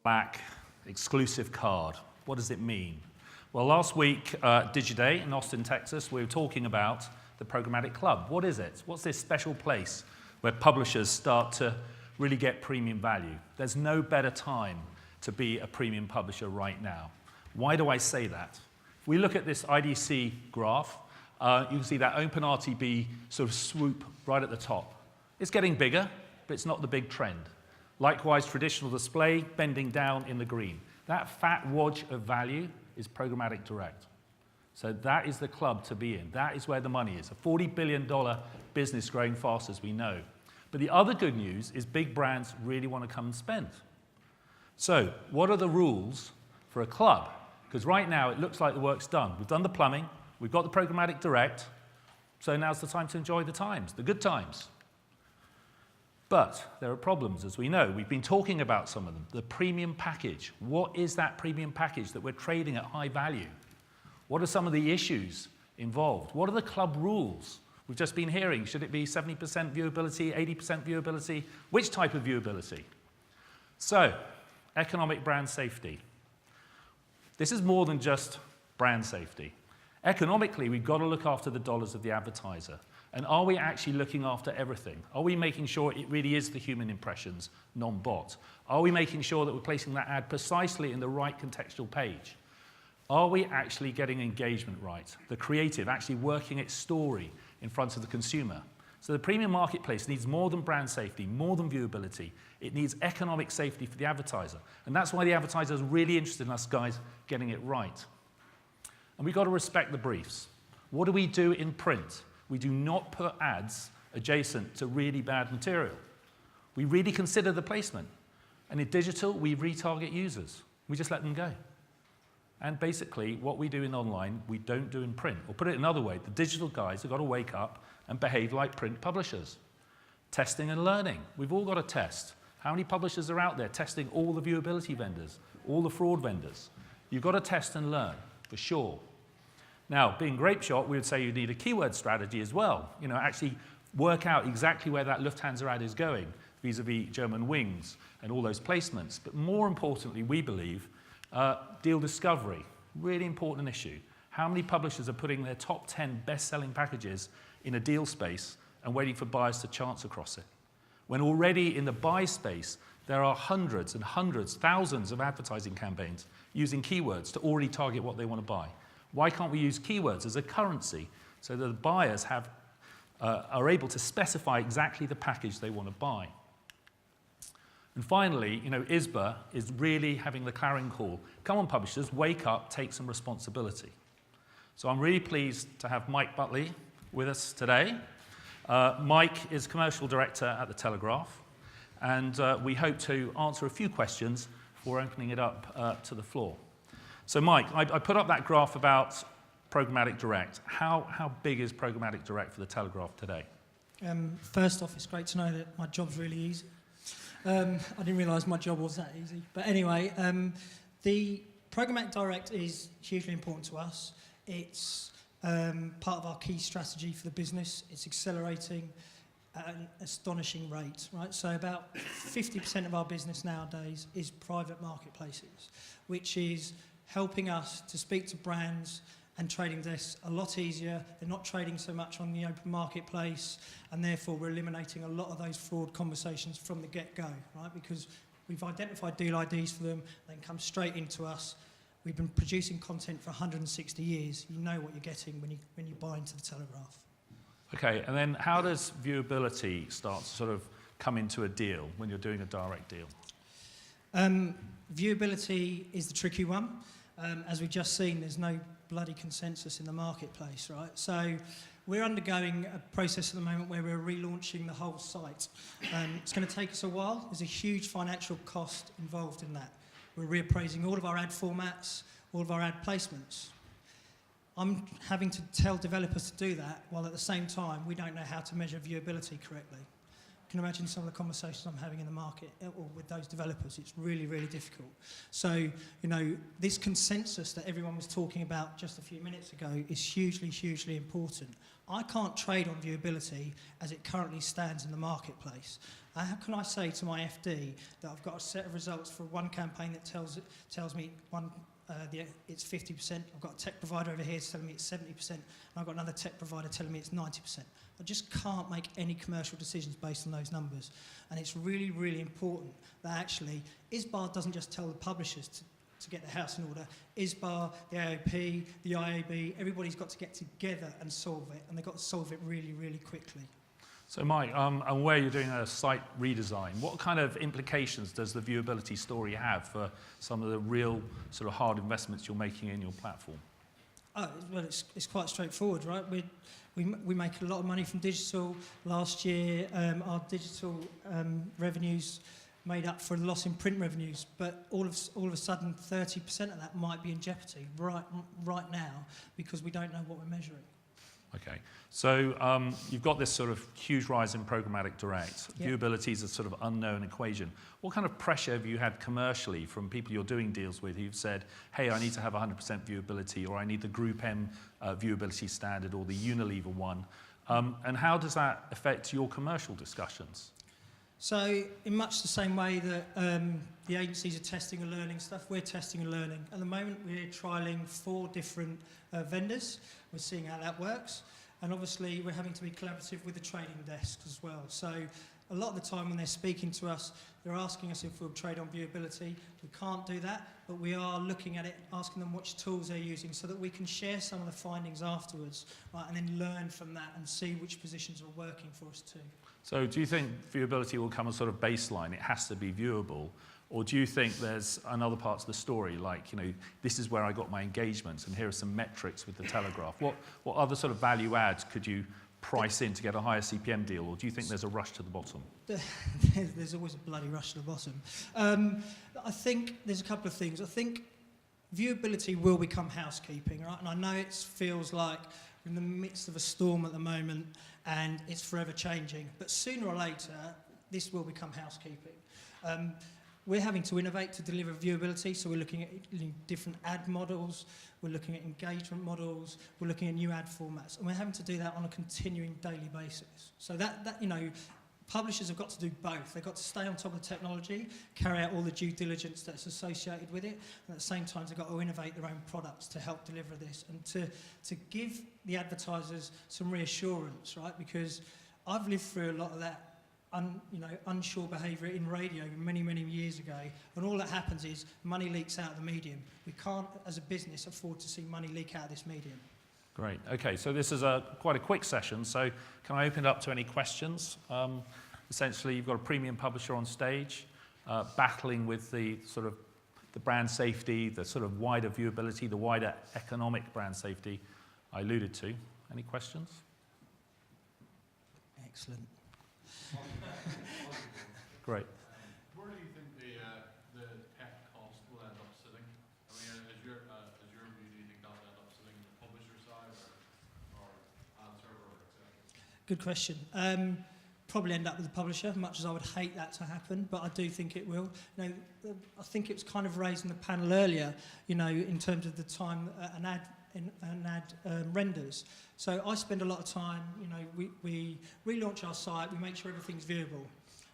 back exclusive card. What does it mean? Well, last week, Digiday in Austin, Texas, we were talking about the Programmatic Club. What is it? What's this special place where publishers start to really get premium value? There's no better time to be a premium publisher right now. Why do I say that? If we look at this IDC graph, you can see that OpenRTB sort of swoop right at the top. It's getting bigger, but it's not the big trend. Likewise, traditional display bending down in the green. That fat wodge of value is programmatic direct. So that is the club to be in. That is where the money is. A $40 billion business growing fast, as we know. But the other good news is big brands really want to come and spend. So what are the rules for a club? Because right now it looks like the work's done. We've done the plumbing. We've got the programmatic direct. So now's the time to enjoy the times, the good times. But there are problems, as we know. We've been talking about some of them. The premium package. What is that premium package that we're trading at high value? What are some of the issues involved? What are the club rules? We've just been hearing, should it be 70% viewability, 80% viewability? Which type of viewability? So, economic brand safety. This is more than just brand safety. Economically, we've got to look after the dollars of the advertiser. And are we actually looking after everything? Are we making sure it really is the human impressions, non-bot? Are we making sure that we're placing that ad precisely in the right contextual page? Are we actually getting engagement right? The creative, actually working its story in front of the consumer. So the premium marketplace needs more than brand safety, more than viewability. It needs economic safety for the advertiser. And that's why the advertiser is really interested in us guys getting it right. And we've got to respect the briefs. What do we do in print? We do not put ads adjacent to really bad material. We really consider the placement. And in digital, we retarget users. We just let them go. And basically, what we do in online, we don't do in print. Or put it another way, the digital guys have got to wake up and behave like print publishers. Testing and learning. We've all got to test. How many publishers are out there testing all the viewability vendors, all the fraud vendors? You've got to test and learn, for sure. Now, being Grapeshot, we would say you need a keyword strategy as well. You know, actually work out exactly where that Lufthansa ad is going, vis-a-vis German wings and all those placements. But more importantly, we believe, deal discovery, really important issue. How many publishers are putting their top 10 best-selling packages in a deal space and waiting for buyers to chance across it? When already in the buy space, there are hundreds and hundreds, thousands of advertising campaigns using keywords to already target what they want to buy. Why can't we use keywords as a currency so that the buyers are able to specify exactly the package they want to buy? And finally, you know, ISBA is really having the clarion call. Come on, publishers, wake up, take some responsibility. So I'm really pleased to have Mike Buckley with us today. Mike is Commercial Director at the Telegraph, and we hope to answer a few questions before opening it up to the floor. So Mike, I put up that graph about Programmatic Direct. How big is Programmatic Direct for the Telegraph today? First off, it's great to know that my job's really easy. I didn't realise my job was that easy. But anyway, the Programmatic Direct is hugely important to us. It's part of our key strategy for the business. It's accelerating at an astonishing rate, right? So about 50% of our business nowadays is private marketplaces, which is helping us to speak to brands and trading desks a lot easier. They're not trading so much on the open marketplace, and therefore we're eliminating a lot of those fraud conversations from the get-go, right? Because we've identified deal IDs for them, they can come straight into us. We've been producing content for 160 years. You know what you're getting when you buy into the Telegraph. Okay, and then how does viewability start to sort of come into a deal when you're doing a direct deal? Viewability is the tricky one. As we've just seen, there's no bloody consensus in the marketplace, right? So we're undergoing a process at the moment where we're relaunching the whole site. It's going to take us a while. There's a huge financial cost involved in that. We're reappraising all of our ad formats, all of our ad placements. I'm having to tell developers to do that, while at the same time we don't know how to measure viewability correctly. You can imagine some of the conversations I'm having in the market or with those developers. It's really, really difficult. So, you know, this consensus that everyone was talking about just a few minutes ago is hugely, hugely important. I can't trade on viewability as it currently stands in the marketplace. How can I say to my FD that I've got a set of results for one campaign that tells me it's 50%, I've got a tech provider over here telling me it's 70%, and I've got another tech provider telling me it's 90%. I just can't make any commercial decisions based on those numbers. And it's really, really important that actually ISBAR doesn't just tell the publishers to get their house in order. ISBAR, the AOP, the IAB, everybody's got to get together and solve it, and they've got to solve it really, really quickly. So Mike, I'm aware you're doing a site redesign. What kind of implications does the viewability story have for some of the real sort of hard investments you're making in your platform? Oh, well, it's quite straightforward, right? We make a lot of money from digital. Last year, our digital revenues made up for the loss in print revenues, but all of a sudden 30% of that might be in jeopardy right now because we don't know what we're measuring. Okay, so you've got this sort of huge rise in programmatic direct. Yep. Viewability is a sort of unknown equation. What kind of pressure have you had commercially from people you're doing deals with who've said, hey, I need to have 100% viewability, or I need the Group M viewability standard, or the Unilever one? And how does that affect your commercial discussions? So in much the same way that the agencies are testing and learning stuff, we're testing and learning. At the moment, we're trialling 4 different vendors. We're seeing how that works. And obviously, we're having to be collaborative with the trading desks as well. So a lot of the time when they're speaking to us, they're asking us if we'll trade on viewability. We can't do that, but we are looking at it, asking them which tools they're using so that we can share some of the findings afterwards, right, and then learn from that and see which positions are working for us too. So do you think viewability will come as sort of baseline, it has to be viewable? Or do you think there's another part of the story, like, you know, this is where I got my engagements and here are some metrics with the Telegraph? What other sort of value adds could you price in to get a higher CPM deal, or do you think there's a rush to the bottom? There's always a bloody rush to the bottom. I think there's a couple of things. I think viewability will become housekeeping, right? And I know it feels like we're in the midst of a storm at the moment and it's forever changing, but sooner or later, this will become housekeeping. We're having to innovate to deliver viewability, so we're looking at different ad models, we're looking at engagement models, we're looking at new ad formats, and we're having to do that on a continuing daily basis. So that you know, publishers have got to do both. They've got to stay on top of the technology, carry out all the due diligence that's associated with it, and at the same time they've got to innovate their own products to help deliver this and to give the advertisers some reassurance, right? Because I've lived through a lot of that unsure behaviour in radio many, many years ago, and all that happens is money leaks out of the medium. We can't, as a business, afford to see money leak out of this medium. Great. Okay, so this is quite a quick session, so can I open it up to any questions? Essentially, you've got a premium publisher on stage, battling with the sort of the brand safety, the sort of wider viewability, the wider economic brand safety I alluded to. Any questions? Excellent. Great. Where do you think the tech cost will end up sitting? I mean, as your view, do you think that'll end up sitting on the publisher side or ad server, etc.? Good question. Probably end up with the publisher, much as I would hate that to happen, but I do think it will. You know, I think it was kind of raised in the panel earlier, you know, in terms of the time an ad renders. So I spend a lot of time, you know, we relaunch our site, we make sure everything's viewable.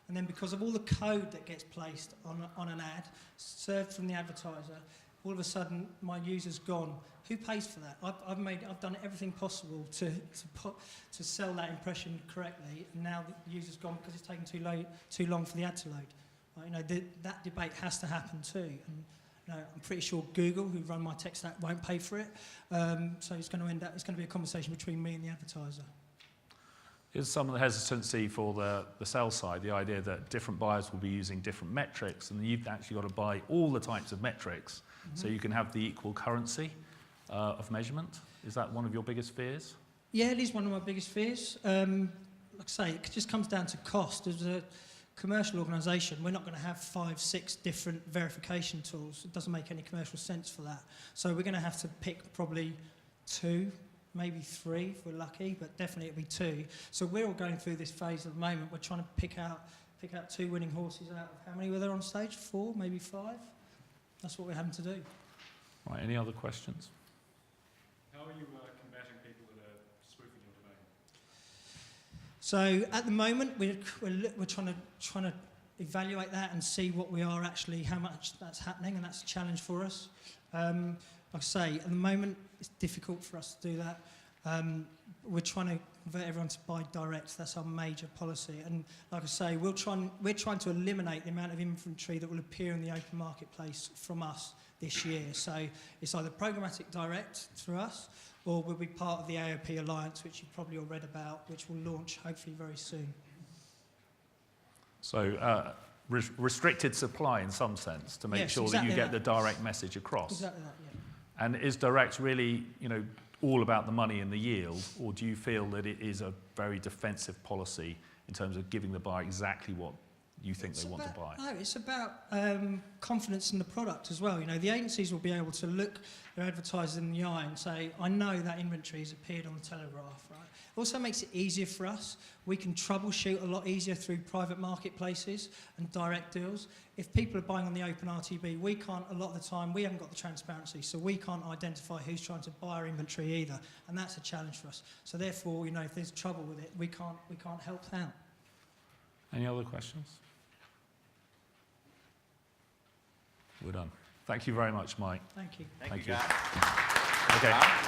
And then because of all the code that gets placed on an ad, served from the advertiser, all of a sudden my user's gone. Who pays for that? I've done everything possible to sell that impression correctly, and now the user's gone because it's taken too long for the ad to load. You know, that debate has to happen too. And, you know, I'm pretty sure Google, who run my tech stack, won't pay for it. So it's going to be a conversation between me and the advertiser. Is some of the hesitancy for the sell side, the idea that different buyers will be using different metrics, and you've actually got to buy all the types of metrics so you can have the equal currency of measurement? Is that one of your biggest fears? Yeah, it is one of my biggest fears. Like I say, it just comes down to cost. As a commercial organisation, we're not going to have 5, 6 different verification tools. It doesn't make any commercial sense for that. So we're going to have to pick probably 2, maybe 3 if we're lucky, but definitely it'll be 2. So we're all going through this phase at the moment. We're trying to pick out 2 winning horses out of how many were there on stage? 4, maybe 5? That's what we're having to do. Right, any other questions? How are you combating people that are spoofing your domain? So at the moment, we're trying to evaluate that and see what we are actually, how much that's happening, and that's a challenge for us. Like I say, at the moment, it's difficult for us to do that. We're trying to convert everyone to buy direct. That's our major policy. And like I say, we're trying to eliminate the amount of inventory that will appear in the open marketplace from us this year. So it's either programmatic direct through us, or we'll be part of the AOP Alliance, which you've probably all read about, which will launch hopefully very soon. So restricted supply in some sense to make Yes, sure exactly that you get that. the direct message across. Exactly that, yeah. And is direct really, all about the money and the yield, or do you feel that it is a very defensive policy in terms of giving the buyer exactly what you think they want to buy? No, it's about confidence in the product as well. The agencies will be able to look their advertisers in the eye and say, I know that inventory has appeared on the Telegraph, right? It also makes it easier for us. We can troubleshoot a lot easier through private marketplaces and direct deals. If people are buying on the open RTB, we can't, a lot of the time, we haven't got the transparency, so we can't identify who's trying to buy our inventory either, and that's a challenge for us. So therefore, if there's trouble with it, we can't help out. Any other questions? We're done. Thank you very much, Mike. Thank you. Thank you, you. Jack. Okay.